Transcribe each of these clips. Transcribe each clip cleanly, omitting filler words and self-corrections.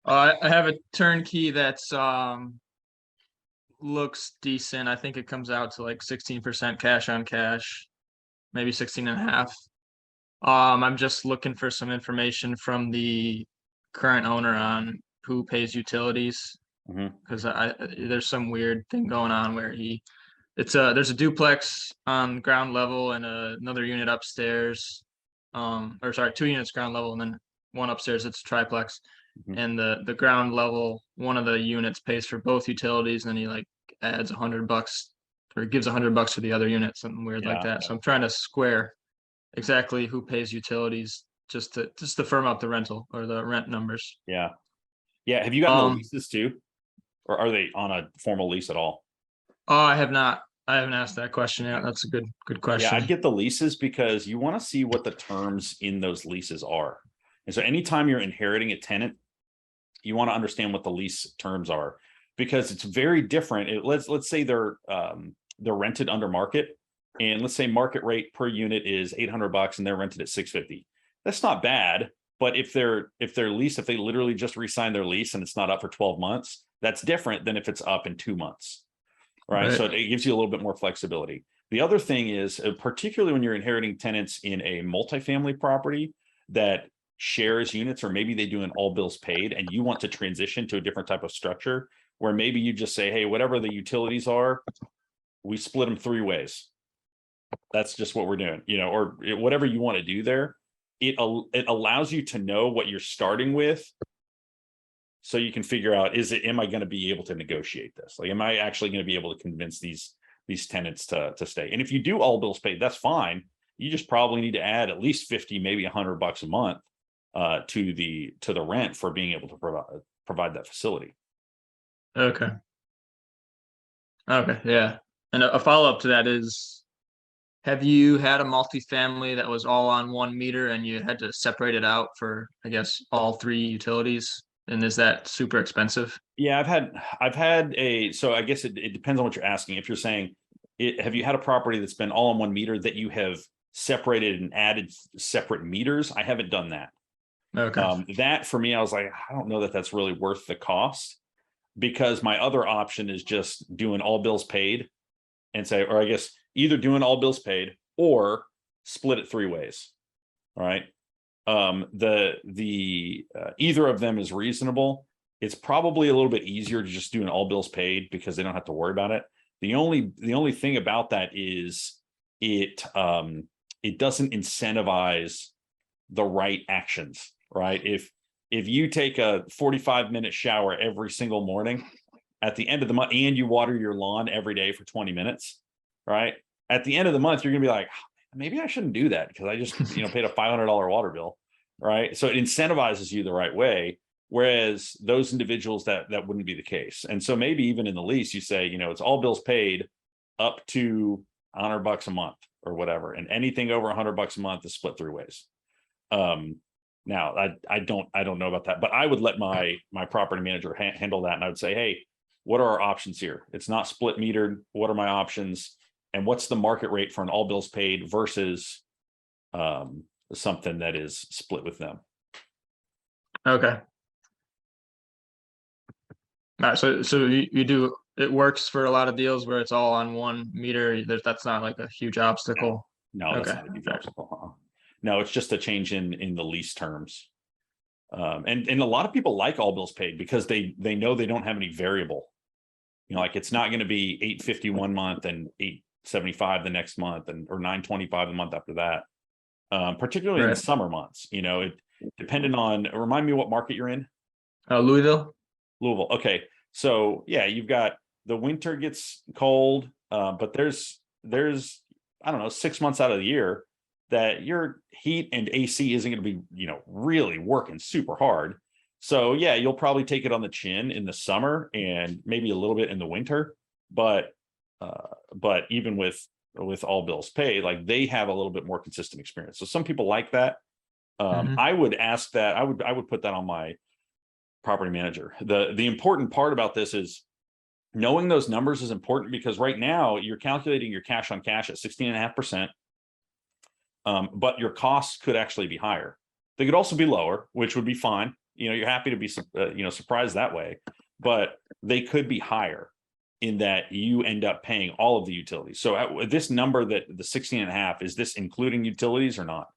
I have a turnkey that's looks decent. I think it comes out to like 16% cash on cash, maybe 16 and a half. I'm just looking for some information from the current owner on who pays utilities Mhm. because I there's some weird thing going on where there's a duplex on ground level and another unit upstairs. Or sorry, two units ground level and then one upstairs. It's a triplex. Mhm. And the ground level, one of the units pays for both utilities, and then he like adds $100 or gives $100 for the other unit, something weird like Yeah. that. So I'm trying to square exactly who pays utilities just to firm up the rental or the rent numbers. Yeah. Yeah. Have you gotten the Um, leases too? Or are they on a formal lease at all? oh, I have not. I haven't asked that question yet. That's a good Yeah, I'd question. get the leases because you want to see what the terms in those leases are. And so anytime you're inheriting a tenant, you want to understand what the lease terms are because it's very different. Let's say they're rented under market, and let's say market rate per unit is $800 and they're rented at 650. That's not bad, but if they literally just re-signed their lease and it's not up for 12 months, that's different than if it's up in 2 months, right? Right. So it gives you a little bit more flexibility. The other thing is, particularly when you're inheriting tenants in a multifamily property that shares units, or maybe they do an all bills paid and you want to transition to a different type of structure where maybe you just say, hey, whatever the utilities are, we split them 3 ways. That's just what we're doing, or whatever you want to do there. It allows you to know what you're starting with so you can figure out, am I going to be able to negotiate this? Like, am I actually going to be able to convince these tenants to stay? And if you do all bills paid, that's fine. You just probably need to add at least 50, maybe $100 a month to the rent for being able to provide that facility. Okay. Okay. Yeah. And a follow-up to that is, have you had a multifamily that was all on one meter and you had to separate it out for, I guess, all three utilities? And is that super expensive? Yeah, I've had so I guess it depends on what you're asking. If you're saying have you had a property that's been all on one meter that you have separated and added separate meters? I haven't done that. Okay. That for me, I was like, I don't know that that's really worth the cost, because my other option is just doing all bills paid and say, or I guess either doing all bills paid or split it 3 ways. All right. The either of them is reasonable. It's probably a little bit easier to just do an all bills paid because they don't have to worry about it. The only thing about that is it doesn't incentivize the right actions, right? If you take a 45-minute shower every single morning at the end of the month and you water your lawn every day for 20 minutes, right? At the end of the month, you're gonna be like, maybe I shouldn't do that because I just paid a $500 water bill, right? So it incentivizes you the right way. Whereas those individuals that wouldn't be the case. And so maybe even in the lease, you say, it's all bills paid up to $100 a month or whatever. And anything over $100 a month is split 3 ways. Now I don't know about that, but I would let my property manager handle that. And I would say, hey, what are our options here? It's not split metered. What are my options? And what's the market rate for an all bills paid versus something that is split with them? Okay. All right. So you do, it works for a lot of deals where it's all on one meter. That's not like a huge No, obstacle. no, that's Okay. not a huge obstacle. No, it's just a change in the lease terms. And a lot of people like all bills paid because they know they don't have any variable. Like it's not going to be 850 one month and 875 the next month, or 925 the month after that. Particularly in the Right. summer months, it depending on. Remind me what market you're in. Louisville. Louisville. Okay, so yeah, you've got the winter gets cold, but there's I don't know, 6 months out of the year that your heat and AC isn't going to be really working super hard. So yeah, you'll probably take it on the chin in the summer and maybe a little bit in the winter, but even with all bills paid, like they have a little bit more consistent experience. So some people like that. Mhm. I would ask that. I would put that on my property manager. The important part about this is knowing those numbers is important because right now you're calculating your cash on cash at 16.5%. But your costs could actually be higher. They could also be lower, which would be fine. you're happy to be, surprised that way, but they could be higher in that you end up paying all of the utilities. So this number, that the 16 and a half, is this including utilities or not?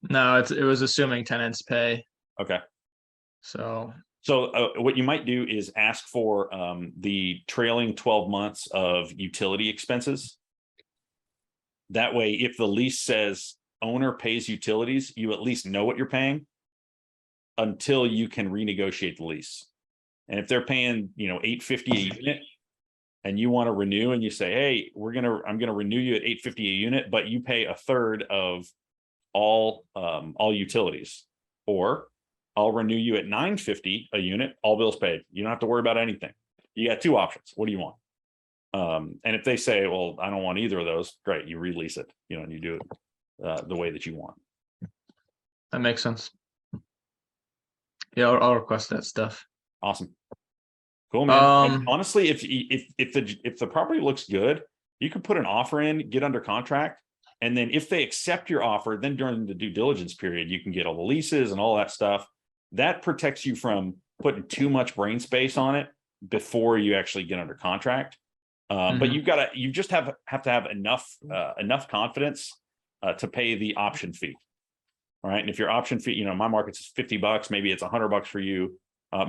No, it was assuming tenants pay. Okay. So So what you might do is ask for the trailing 12 months of utility expenses. That way, if the lease says owner pays utilities, you at least know what you're paying until you can renegotiate the lease. And if they're paying, $850 a unit, and you want to renew, and you say, hey, I'm gonna renew you at $850 a unit, but you pay a third of all utilities, or I'll renew you at $950 a unit, all bills paid. You don't have to worry about anything. You got two options. What do you want? And if they say, well, I don't want either of those, great, you release it, and you do it the way that you want. that makes sense. Yeah, I'll request that stuff. Awesome. Cool, man. And Um, honestly, if the property looks good, you can put an offer in, get under contract, and then if they accept your offer, then during the due diligence period, you can get all the leases and all that stuff. That protects you from putting too much brain space on it before you actually get under contract. But you just have to have enough confidence to pay the option fee. All right. And if your option fee, my markets is $50, maybe it's $100 for you.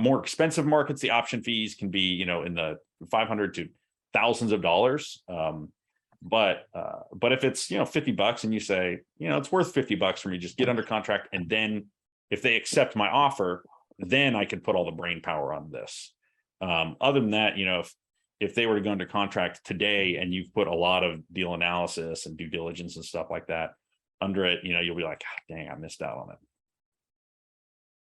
More expensive markets, the option fees can be, in the 500 to thousands of dollars. But if it's, $50 and you say, it's worth $50 for me, just get under contract. And then if they accept my offer, then I can put all the brain power on this. Other than that, if they were to go under contract today and you've put a lot of deal analysis and due diligence and stuff like that under it, you'll be like, dang, I missed out on it.